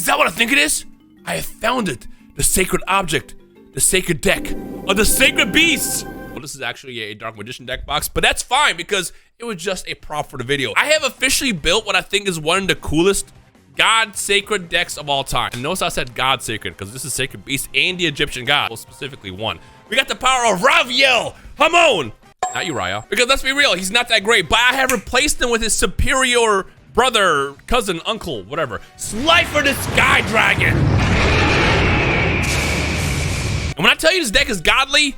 that what I think it is? I have found it. The sacred object. The sacred deck. Of the sacred beasts. Well, this is actually a Dark Magician deck box, but that's fine because it was just a prop for the video. I have officially built what I think is one of the coolest God Sacred decks of all time. And notice I said God Sacred because this is Sacred Beast and the Egyptian God. Well, specifically one. We got the power of Raphael, Hamon. Not Uriah. Because let's be real, he's not that great. But I have replaced him with his superior brother, cousin, uncle, whatever. Slifer the Sky Dragon. And when I tell you this deck is godly,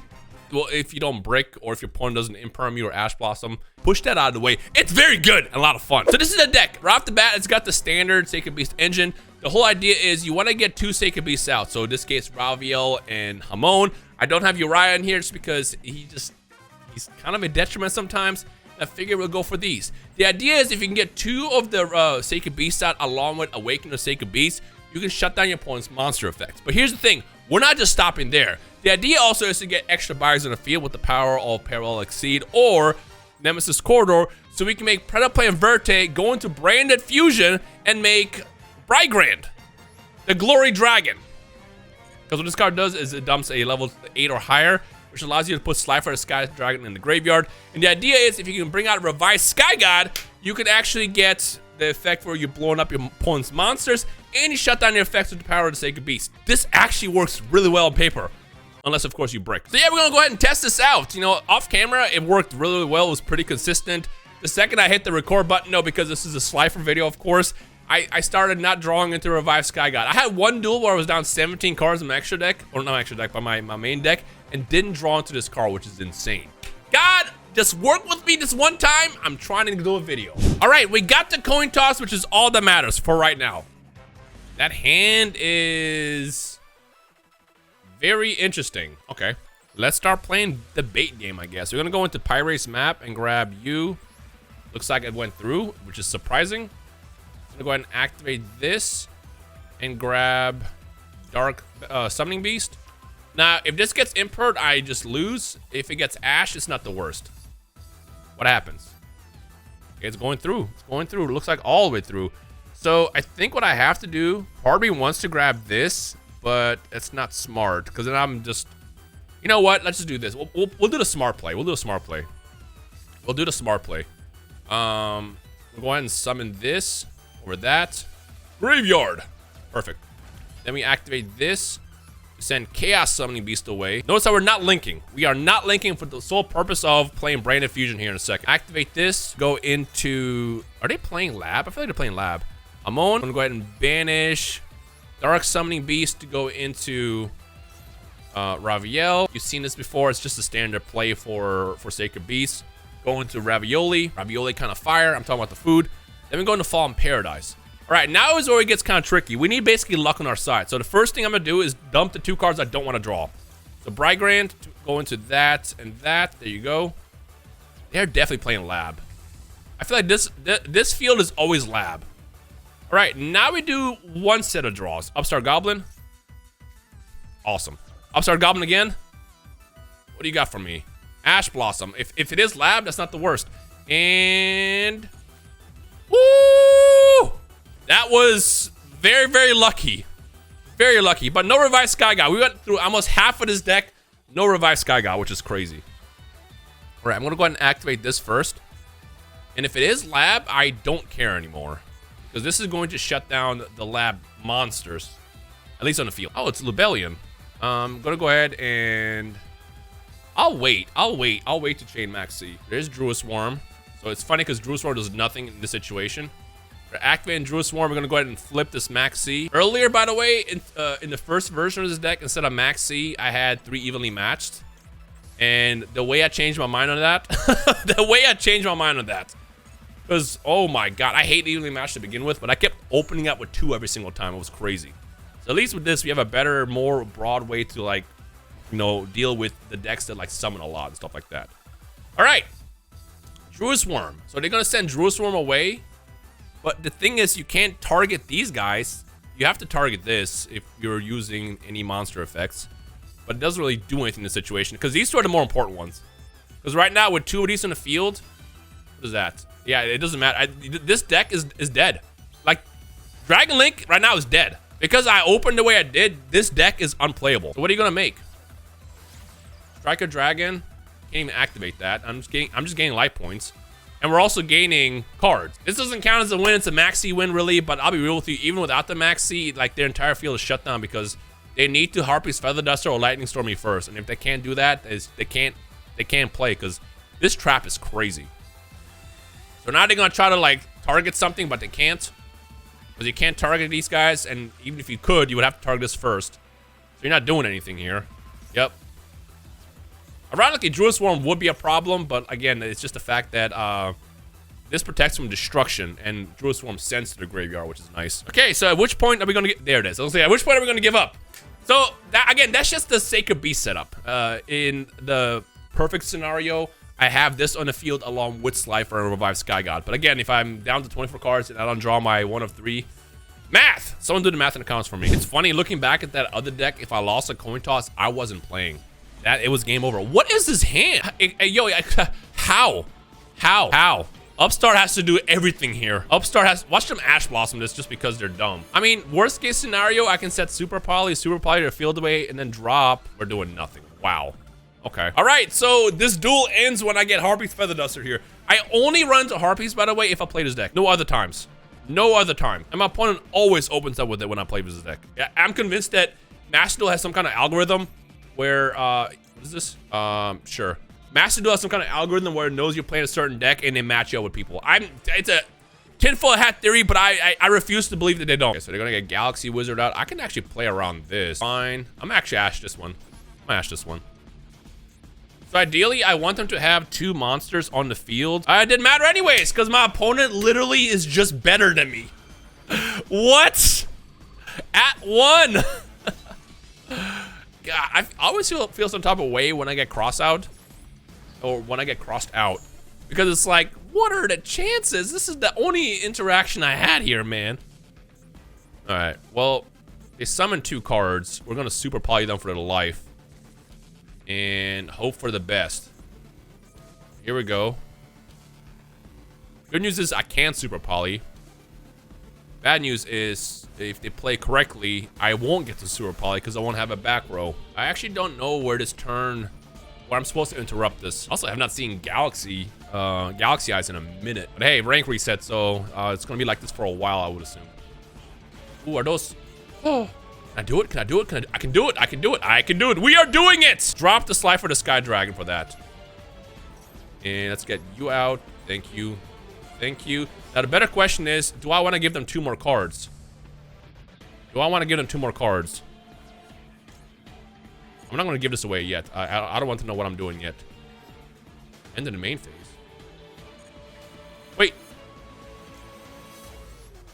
well, if you don't brick or if your opponent doesn't imperm you or Ash Blossom, push that out of the way. It's very good and a lot of fun. So this is a deck. Right off the bat, it's got the standard Sacred Beast engine. The whole idea is you want to get 2 Sacred Beasts out. So in this case, Raphael and Hamon. I don't have Uriah in here just because he's kind of a detriment sometimes. I figure we'll go for these. The idea is if you can get 2 of the Sacred Beasts out along with Awaken the Sacred Beast, you can shut down your opponent's monster effects. But here's the thing. We're not just stopping there. The idea also is to get extra buyers in the field with the power of Parallel Exceed or Nemesis Corridor, so we can make Predaplay and Verte go into Branded Fusion and make Brigand, the Glory Dragon. Because what this card does is it dumps a level 8 or higher, which allows you to put Slifer the Sky Dragon in the graveyard. And the idea is if you can bring out a Revised Sky God, you can actually get the effect where you're blowing up your opponent's monsters and you shut down your effects with the power of the Sacred Beast. This actually works really well on paper. Unless, of course, you brick. So, yeah, we're going to go ahead and test this out. You know, off camera, it worked really, really well. It was pretty consistent. The second I hit the record button, no, because this is a Slifer video, of course, I started not drawing into Revived Sky God. I had one duel where I was down 17 cards in my extra deck, or not extra deck, but my main deck, and didn't draw into this card, which is insane. God, just work with me this one time. I'm trying to do a video. All right, we got the coin toss, which is all that matters for right now. That hand is very interesting. Okay, let's start playing the bait game, I guess. We're gonna go into Pirate's map and grab you. Looks like it went through, which is surprising. I'm gonna go ahead and activate this and grab Dark Summoning Beast. Now, if this gets impered, I just lose. If it gets Ash, it's not the worst. What happens? Okay, it's going through. It's going through. It looks like all the way through. So I think what I have to do, part of me wants to grab this, but it's not smart because then I'm just, you know what? Let's just do this. We'll do the smart play. We'll do a smart play. We'll do the smart play. We'll go ahead and summon this over that. Graveyard. Perfect. Then we activate this. Send Chaos Summoning Beast away. Notice how we're not linking. We are not linking for the sole purpose of playing Branded Fusion here in a second. Activate this. Go into... Are they playing Lab? I feel like they're playing Lab. I'm gonna go ahead and banish Dark Summoning Beast to go into Raphael. You've seen this before. It's just a standard play for Sacred Beast. Go into Ravioli. Ravioli kind of fire. I'm talking about the food. Then we go into Fallen Paradise. All right, now is where it gets kind of tricky. We need basically luck on our side. So the first thing I'm gonna do is dump the 2 cards I don't want to draw. So Brigand, go into that and that. There you go. They're definitely playing Lab. I feel like this field is always Lab. All right, now we do one set of draws. Upstart Goblin. Awesome. Upstart Goblin again. What do you got for me? Ash Blossom. If it is Lab, that's not the worst. And... Woo! That was very, very lucky. Very lucky. But no Revived Sky God. We went through almost half of this deck. No Revived Sky God, which is crazy. All right, I'm going to go ahead and activate this first. And if it is Lab, I don't care anymore. Because this is going to shut down the Lab monsters. At least on the field. Oh, it's Libellion. I'm going to go ahead and... I'll wait to chain Max C. There's Druid Swarm. So it's funny because Druid Swarm does nothing in this situation. For activating Druid Swarm, we're going to go ahead and flip this Max C. Earlier, by the way, in the first version of this deck, instead of Max C, I had 3 evenly matched. And the way I changed my mind on that, because, oh my god, I hate evenly matched to begin with, but I kept opening up with 2 every single time. It was crazy. So at least with this, we have a better, more broad way to, like, you know, deal with the decks that, like, summon a lot and stuff like that. All right. Druid Swarm. So they're going to send Druid Swarm away. But the thing is, you can't target these guys. You have to target this if you're using any monster effects. But it doesn't really do anything in this situation, because these 2 are the more important ones. Because right now, with 2 of these in the field, what is that? Yeah, it doesn't matter. This deck is dead. Like, Dragon Link right now is dead. Because I opened the way I did, this deck is unplayable. So what are you gonna make? Striker Dragon? Can't even activate that. I'm just gaining life points. And we're also gaining cards. This doesn't count as a win, it's a maxi win really, but I'll be real with you, even without the maxi, like their entire field is shut down because they need to Harpy's Feather Duster or Lightning Storm me first. And if they can't do that, they can't play because this trap is crazy. So now they're gonna try to like target something, but they can't. Because you can't target these guys, and even if you could, you would have to target this first. So you're not doing anything here. Yep. Ironically, Druid Swarm would be a problem, but again, it's just the fact that this protects from destruction, and Druid Swarm sends to the graveyard, which is nice. Okay, so at which point are we gonna get? There it is. I'll say, at which point are we gonna give up? So that, again, that's just the Sacred Beast setup. In the perfect scenario, I have this on the field along with Slifer and Revive Sky God. But again, if I'm down to 24 cards and I don't draw my 1 of 3, math! Someone do the math in the comments for me. It's funny, looking back at that other deck, if I lost a coin toss, I wasn't playing. It was game over. What is this hand? Yo, how? Upstart has to do everything here. Upstart has, watch them Ash Blossom this just because they're dumb. I mean, worst case scenario, I can set Super Poly to field away, and then drop. We're doing nothing. Wow. Okay. All right, so this duel ends when I get Harpy's Feather Duster here. I only run into Harpies, by the way, if I play this deck. No other times. No other time. And my opponent always opens up with it when I play this deck. Yeah, I'm convinced that Master Duel has some kind of algorithm where, what is this? Sure. Master Duel has some kind of algorithm where it knows you're playing a certain deck and they match you up with people. It's a tinfoil hat theory, but I refuse to believe that they don't. Okay, so they're gonna get Galaxy Wizard out. I can actually play around this. Fine. I'm actually Ash this one. I'm Ash this one. So ideally, I want them to have 2 monsters on the field. It didn't matter anyways, because my opponent literally is just better than me. What? At 1. God, I always feel some type of way when I get crossed out. Or when I get crossed out. Because it's like, what are the chances? This is the only interaction I had here, man. Alright, well, they summoned 2 cards. We're going to Super Poly them for their life. And hope for the best. Here we go. Good news is I can Super Poly. Bad news is if they play correctly, I won't get to Super Poly because I won't have a back row. I actually don't know where I'm supposed to interrupt this. Also, I have not seen Galaxy Eyes in a minute. But hey, rank reset, so it's gonna be like this for a while, I would assume. Ooh, are those? Oh. Can I do it? Can I do it? I can do it. I can do it. I can do it. We are doing it. Drop the Slifer to Sky Dragon for that. And let's get you out. Thank you. Thank you. Now, the better question is, do I want to give them 2 more cards? Do I want to give them 2 more cards? I'm not going to give this away yet. I don't want to know what I'm doing yet. End of the main phase. Wait.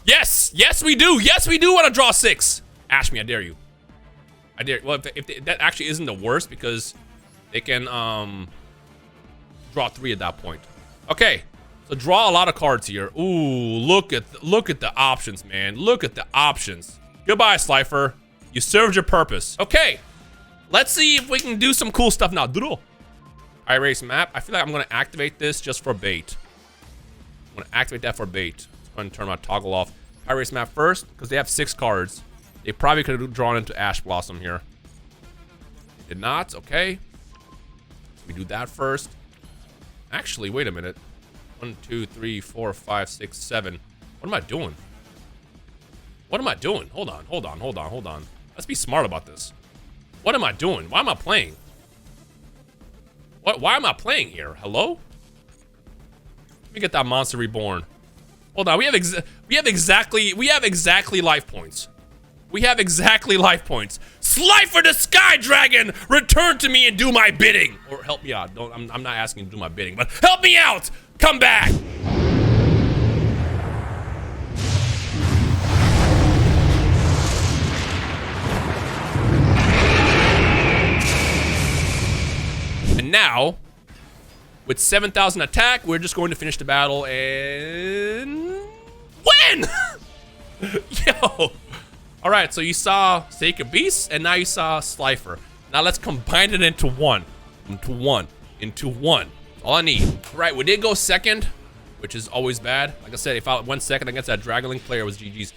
Yes. Yes, we do. Yes, we do want to draw 6. Ash me, I dare you. I dare. Well, if that actually isn't the worst because they can draw 3 at that point. Okay, so draw a lot of cards here. Ooh, look at the options, man. Look at the options. Goodbye, Slifer. You served your purpose. Okay, let's see if we can do some cool stuff now. Doodle. I erase map. I feel like I'm gonna activate this just for bait. I'm gonna activate that for bait. Let's go ahead and turn my toggle off. I erase map first because they have 6 cards. They probably could have drawn into Ash Blossom here. Did not. Okay. We do that first. Actually, wait a minute. 1, 2, 3, 4, 5, 6, 7. What am I doing? What am I doing? Hold on. Let's be smart about this. What am I doing? Why am I playing? Why am I playing here? Hello? Let me get that monster reborn. Hold on. We have exactly life points. We have exactly life points. Slifer the Sky Dragon, return to me and do my bidding. Or help me out. I'm not asking you to do my bidding, but help me out. Come back. And now, with 7,000 attack, we're just going to finish the battle and win. Yo. All right, so you saw Sacred Beast, and now you saw Slifer. Now let's combine it into one. Into one. All I need. All right, we did go second, which is always bad. Like I said, if I went second against that Dragon Link player, it was GG's.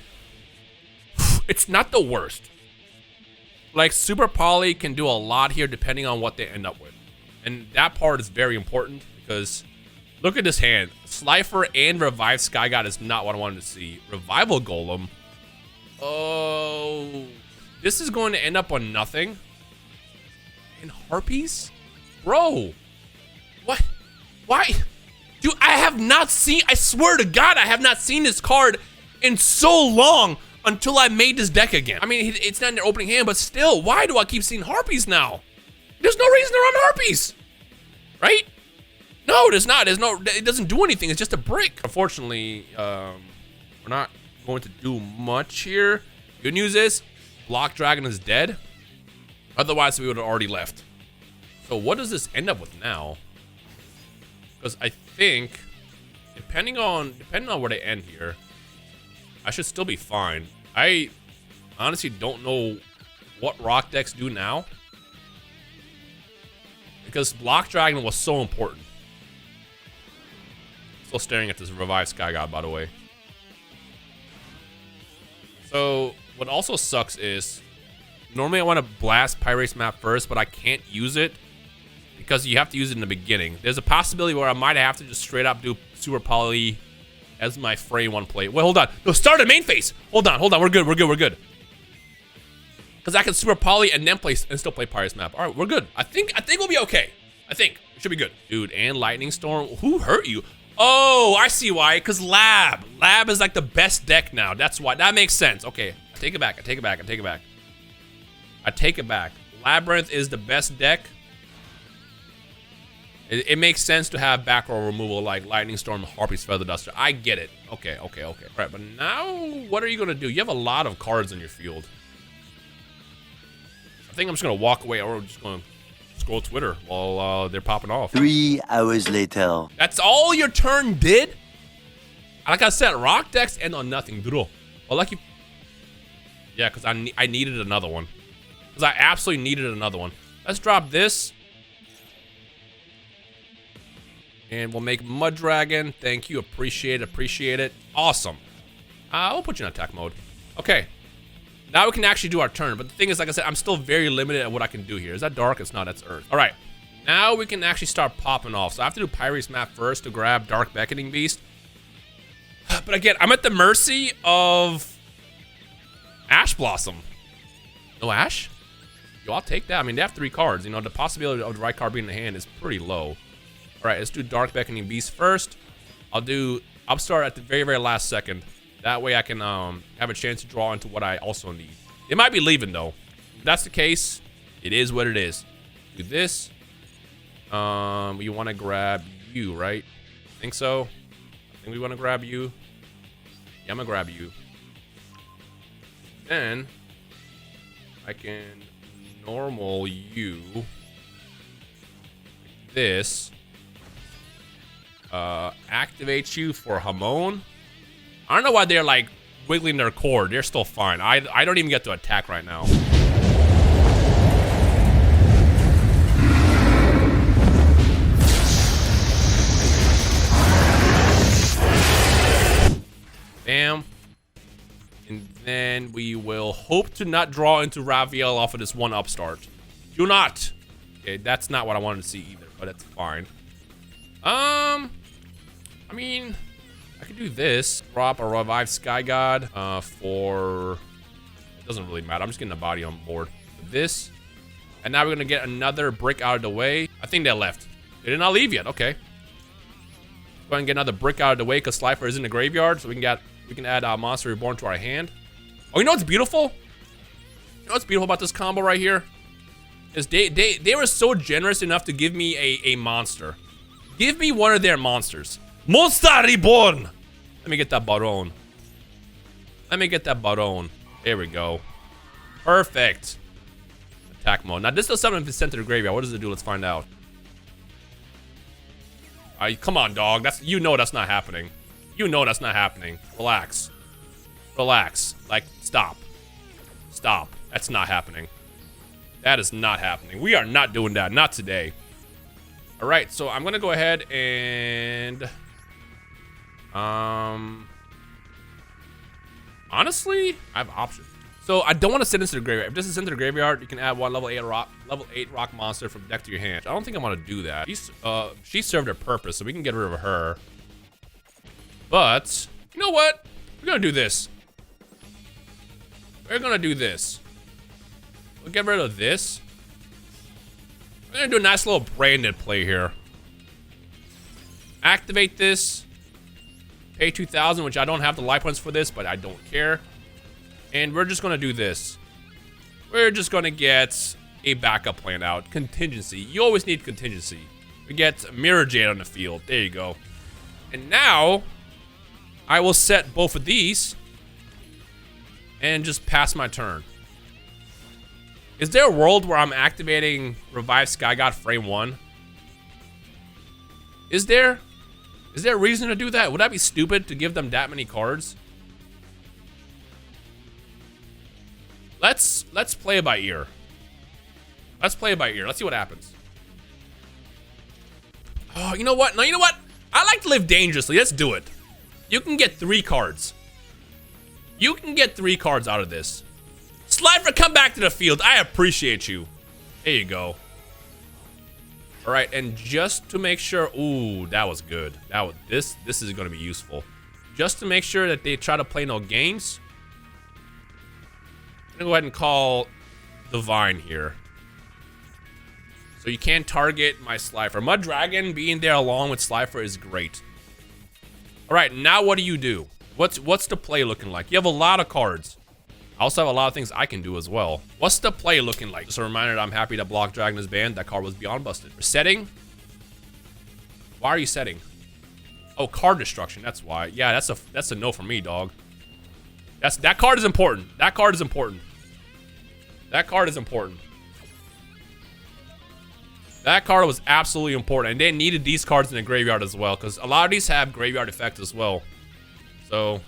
It's not the worst. Like, Super Poly can do a lot here depending on what they end up with. And that part is very important because look at this hand. Slifer and Revive Sky God is not what I wanted to see. Revival Golem. Oh, this is going to end up on nothing. And Harpies? Bro, what? Why? Dude, I have not seen, I swear to God, I have not seen this card in so long until I made this deck again. I mean, it's not in their opening hand, but still, why do I keep seeing Harpies now? There's no reason to run Harpies, right? No, there's not. There's no, it doesn't do anything. It's just a brick. Unfortunately, we're not going to do much here. Good news is, Block Dragon is dead. Otherwise, we would have already left. So what does this end up with now? Because I think, depending on where they end here, I should still be fine. I honestly don't know what rock decks do now, because Block Dragon was so important. Still staring at this Revive Sky God, by the way. So what also sucks is, normally I want to blast Pirates map first, but I can't use it because you have to use it in the beginning. There's a possibility where I might have to just straight up do Super Poly as my Fray one play. Wait, hold on. No, start at main phase. Hold on. We're good. Because I can Super Poly and then play and still play Pirates map. All right, we're good. I think we'll be okay. I think it should be good. Dude, and Lightning Storm. Who hurt you? Oh, I see why. Because Lab is like the best deck now. That's why. That makes sense. Okay, I take it back. Labyrinth is the best deck. It makes sense to have back row removal like Lightning Storm, Harpy's Feather Duster. I get it. Okay. All right, but now what are you gonna do? You have a lot of cards in your field. I think I'm just gonna walk away, or we're just gonna scroll Twitter while they're popping off. 3 hours later. That's all your turn did? Like I said, rock decks end on nothing. Well, like you. Yeah, because I needed another one. Because I absolutely needed another one. Let's drop this. And we'll make Mud Dragon. Thank you. Appreciate it. Awesome. We'll put you in attack mode. Okay. Now we can actually do our turn. But the thing is, like I said, I'm still very limited at what I can do here. Is that dark? It's not. That's Earth. All right. Now we can actually start popping off. So I have to do Pirates map first to grab Dark Beckoning Beast. But again, I'm at the mercy of Ash Blossom. No Ash? Yo, I'll take that. I mean, they have 3 cards. You know, the possibility of the right card being in the hand is pretty low. All right, let's do Dark Beckoning Beast first. I'll do Upstart at the very, very last second. That way I can have a chance to draw into what I also need. It might be leaving, though. If that's the case, it is what it is. Do this. You want to grab you, right? Think so? I think we want to grab you. Yeah, I'm going to grab you. Then I can normal you. Like this. Activate you for Hamon. I don't know why they're like wiggling their cord. They're still fine. I don't even get to attack right now. Bam. And then we will hope to not draw into Raviel off of this one Upstart. Do not. Okay, that's not what I wanted to see either, but it's fine. I mean, I could do this. Drop a Revive Sky God for... It doesn't really matter. I'm just getting the body on board. This. And now we're going to get another brick out of the way. I think they left. They did not leave yet. Okay. Go ahead and get another brick out of the way because Slifer is in the graveyard. So we can add Monster Reborn to our hand. Oh, you know what's beautiful? You know what's beautiful about this combo right here? Is they were so generous enough to give me a monster. Give me one of their monsters. Monster Reborn! Let me get that Baron. There we go. Perfect. Attack mode. Now, this does something if it's sent to the graveyard. What does it do? Let's find out. Come on, dog. You know that's not happening. You know that's not happening. Relax. Like, stop. That's not happening. That is not happening. We are not doing that. Not today. All right, so I'm gonna go ahead and honestly, I have options. So I don't want to send this to the graveyard. If this is sent to the graveyard, you can add one level 8 rock monster from deck to your hand. I don't think I want to do that. She served her purpose, so we can get rid of her. But you know what? We're gonna do this. We're gonna do this. We'll get rid of this. We're gonna do a nice little branded play here. Activate this. Pay 2,000, which I don't have the life points for this, but I don't care. And we're just gonna do this. We're just gonna get a backup plan out. Contingency. You always need contingency. We get Mirror Jade on the field. There you go. And now, I will set both of these and just pass my turn. Is there a world where I'm activating Revive Sky God Frame 1? Is there? Is there a reason to do that? Would that be stupid to give them that many cards? Let's play it by ear. Let's play it by ear. Let's see what happens. Oh, you know what? No, you know what? I like to live dangerously. Let's do it. You can get 3 cards. You can get 3 cards out of this. Slifer, come back to the field. I appreciate you. There you go. All right, and just to make sure, ooh, that was good. This is gonna be useful. Just to make sure that they try to play no games, I'm gonna go ahead and call Divine here. So you can't target my Slifer. Mud Dragon being there along with Slifer is great. All right, now what do you do? What's the play looking like? You have a lot of cards. I also have a lot of things I can do as well. What's the play looking like? Just a reminder that I'm happy that Block Dragon is banned. That card was beyond busted. Setting? Why are you setting? Oh, card destruction. That's why. Yeah, that's a no for me, dog. That card is important. That card is important. That card is important. That card was absolutely important, and they needed these cards in the graveyard as well, because a lot of these have graveyard effect as well. So,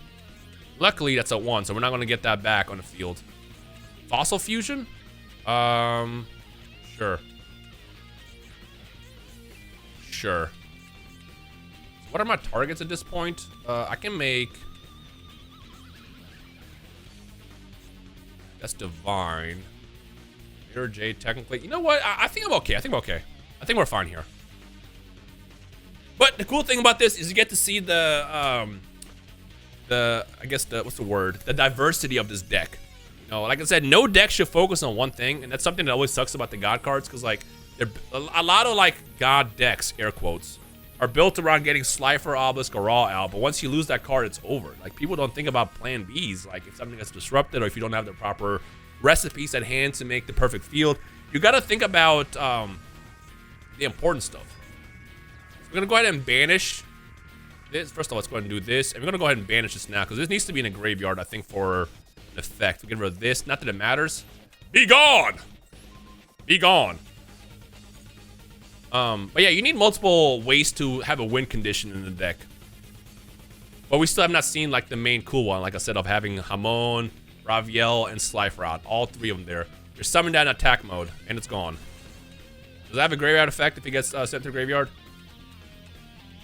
luckily that's a 1, so we're not going to get that back on the field. Fossil Fusion? Sure. Sure. What are my targets at this point? I can make... That's Divine. Mirror Jade, technically. You know what? I think I'm okay. I think I'm okay. I think we're fine here. But the cool thing about this is you get to see I guess what's the word? The diversity of this deck. You know, like I said, no deck should focus on one thing, and that's something that always sucks about the God cards, because like a lot of like God decks, air quotes, are built around getting Slifer, Obelisk, or Raw out. But once you lose that card, it's over. Like, people don't think about plan Bs. Like, if something gets disrupted, or if you don't have the proper recipes at hand to make the perfect field, you got to think about the important stuff. So we're gonna go ahead and banish this. First of all, let's go ahead and do this, and we're gonna go ahead and banish this now, because this needs to be in a graveyard, I think, for an effect. We get rid of this. Not that it matters. Be gone. Be gone. But yeah, you need multiple ways to have a win condition in the deck. But we still have not seen like the main cool one, like I said, of having Hamon, Raviel, and Slifer. All 3 of them there. You're summoned down in attack mode, and it's gone. Does that have a graveyard effect if it gets sent to the graveyard?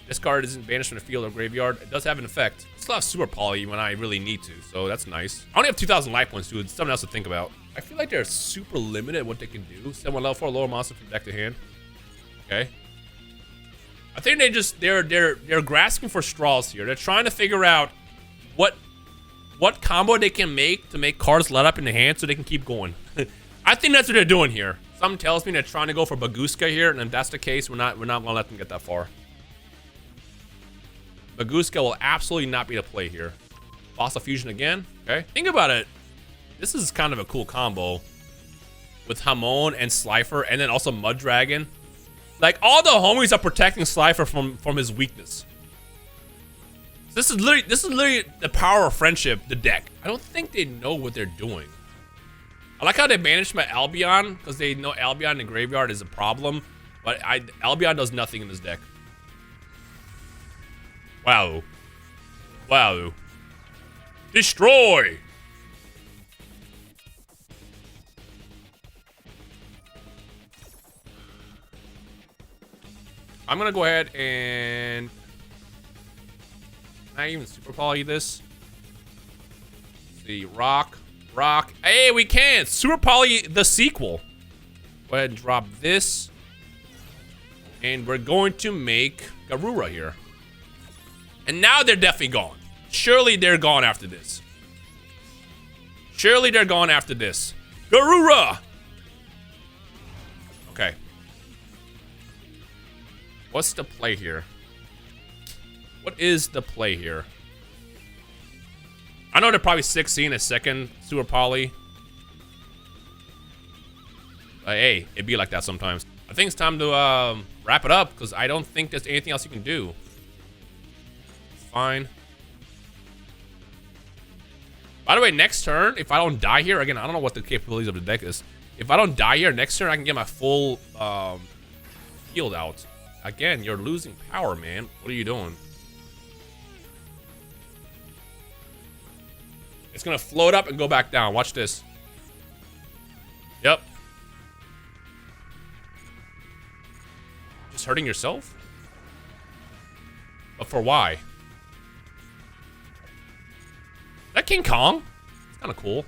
This card isn't banished from the field or graveyard. It does have an effect. I still have Super Poly when I really need to, so that's nice. I only have 2,000 life points, dude. It's something else to think about. I feel like they're super limited what they can do. Send one level 4 lower monster from deck to hand. Okay. I think they're grasping for straws here. They're trying to figure out what combo they can make to make cards let up in the hand so they can keep going. I think that's what they're doing here. Something tells me they're trying to go for Baguska here, and if that's the case, we're not gonna let them get that far. Baguska will absolutely not be the play here. Fossil Fusion again. Okay. Think about it. This is kind of a cool combo with Hamon and Slifer, and then also Mud Dragon. Like, all the homies are protecting Slifer from his weakness. This is literally the power of friendship, the deck. I don't think they know what they're doing. I like how they managed my Albion, because they know Albion in the graveyard is a problem. But Albion does nothing in this deck. Wow. Wow. Destroy! I'm gonna go ahead and not even Super Poly this. Let's see, rock, Rock. Hey, we can. Super Poly, the sequel. Go ahead and drop this. And we're going to make Garura here. And now they're definitely gone. Surely they're gone after this. Surely they're gone after this. Garura! Okay. What's the play here? What is the play here? I know they're probably 16 a second Super Poly. Hey, it'd be like that sometimes. I think it's time to wrap it up because I don't think there's anything else you can do. Fine. By the way, next turn, if I don't die here, again, I don't know what the capabilities of the deck is. If I don't die here, next turn I can get my full field out. Again, you're losing power, man. What are you doing? It's gonna float up and go back down. Watch this. Yep. Just hurting yourself? But for why? Is that King Kong? It's kind of cool.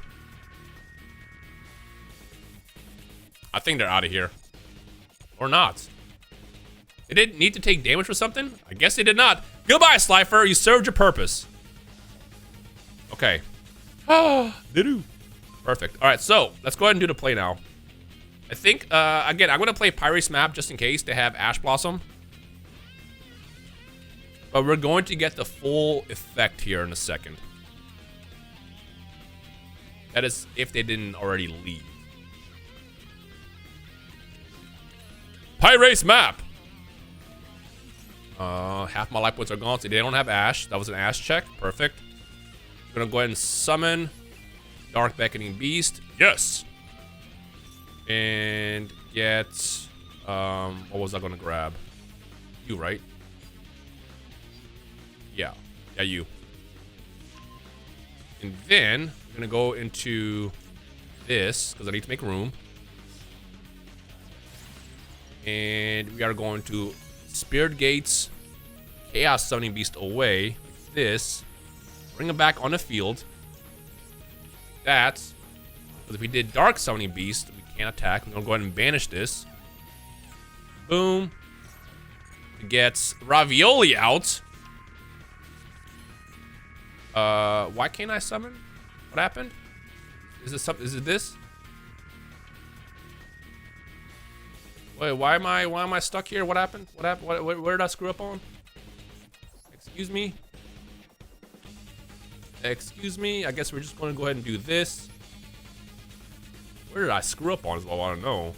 I think they're out of here. Or not. They didn't need to take damage for something? I guess they did not. Goodbye, Slifer. You served your purpose. Okay. Did-do. Perfect. All right, so let's go ahead and do the play now. I think, again, I'm going to play Pyrase Map just in case they have Ash Blossom. But we're going to get the full effect here in a second. That is if they didn't already leave. Pyrase Map! Half my life points are gone, so they don't have Ash. That was an Ash check. Perfect. I'm gonna go ahead and summon Dark Beckoning Beast. Yes! And get... what was I gonna grab? You, right? Yeah. Yeah, you. And then, I'm gonna go into this, because I need to make room. And we are going to Spirit Gates, Chaos Summoning Beast away. Like this. Bring him back on the field. That. Because if we did Dark Summoning Beast, we can't attack. I'm going to go ahead and banish this. Boom. It gets Ravioli out. Why can't I summon? What happened? Is it something? Is it this? Wait, why am I stuck here? What happened? What happened? Where did I screw up on? Excuse me. Excuse me. I guess we're just going to go ahead and do this. Where did I screw up on is what I want to know.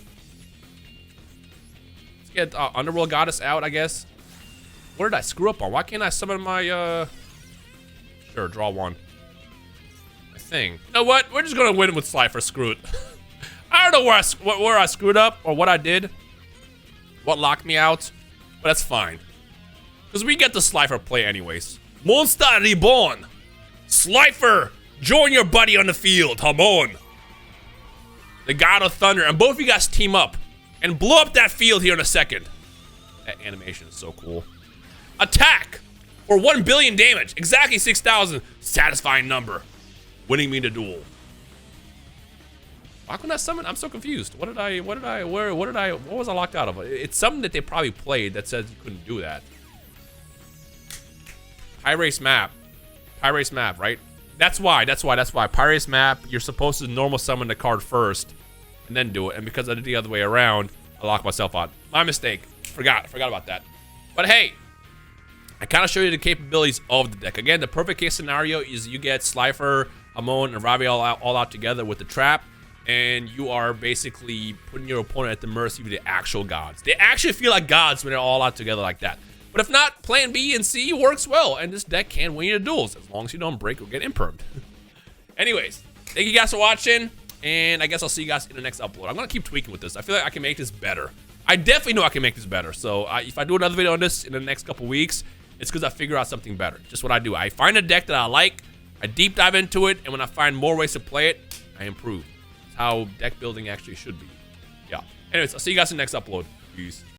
Let's get Underworld Goddess out, I guess. Where did I screw up on? Why can't I summon my, Sure, draw one. My thing. You know what? We're just going to win with Slifer. Screw it. I don't know where I screwed up or what I did. What locked me out. But that's fine. Because we get the Slifer play anyways. Monster Reborn. Slifer, join your buddy on the field. Come on. The God of Thunder. And both of you guys team up. And blow up that field here in a second. That animation is so cool. Attack. For 1 billion damage. Exactly 6,000. Satisfying number. Winning me the duel. Why couldn't I summon? I'm so confused. What was I locked out of? It's something that they probably played that says you couldn't do that. Pyrase Map. Pyrase Map, right? That's why. Pyrase Map, you're supposed to normal summon the card first and then do it. And because I did the other way around, I locked myself out. My mistake. Forgot about that. But hey, I kind of show you the capabilities of the deck. Again, the perfect case scenario is you get Slifer, Amon, and Ravi all out together with the trap. And you are basically putting your opponent at the mercy of the actual gods. They actually feel like gods when they're all out together like that. But if not, plan B and C works well. And this deck can win you the duels as long as you don't break or get impermed. Anyways, thank you guys for watching. And I guess I'll see you guys in the next upload. I'm going to keep tweaking with this. I feel like I can make this better. I definitely know I can make this better. So if I do another video on this in the next couple weeks, it's because I figure out something better. Just what I do. I find a deck that I like. I deep dive into it. And when I find more ways to play it, I improve. How deck building actually should be. Yeah. Anyways, I'll see you guys in the next upload. Peace.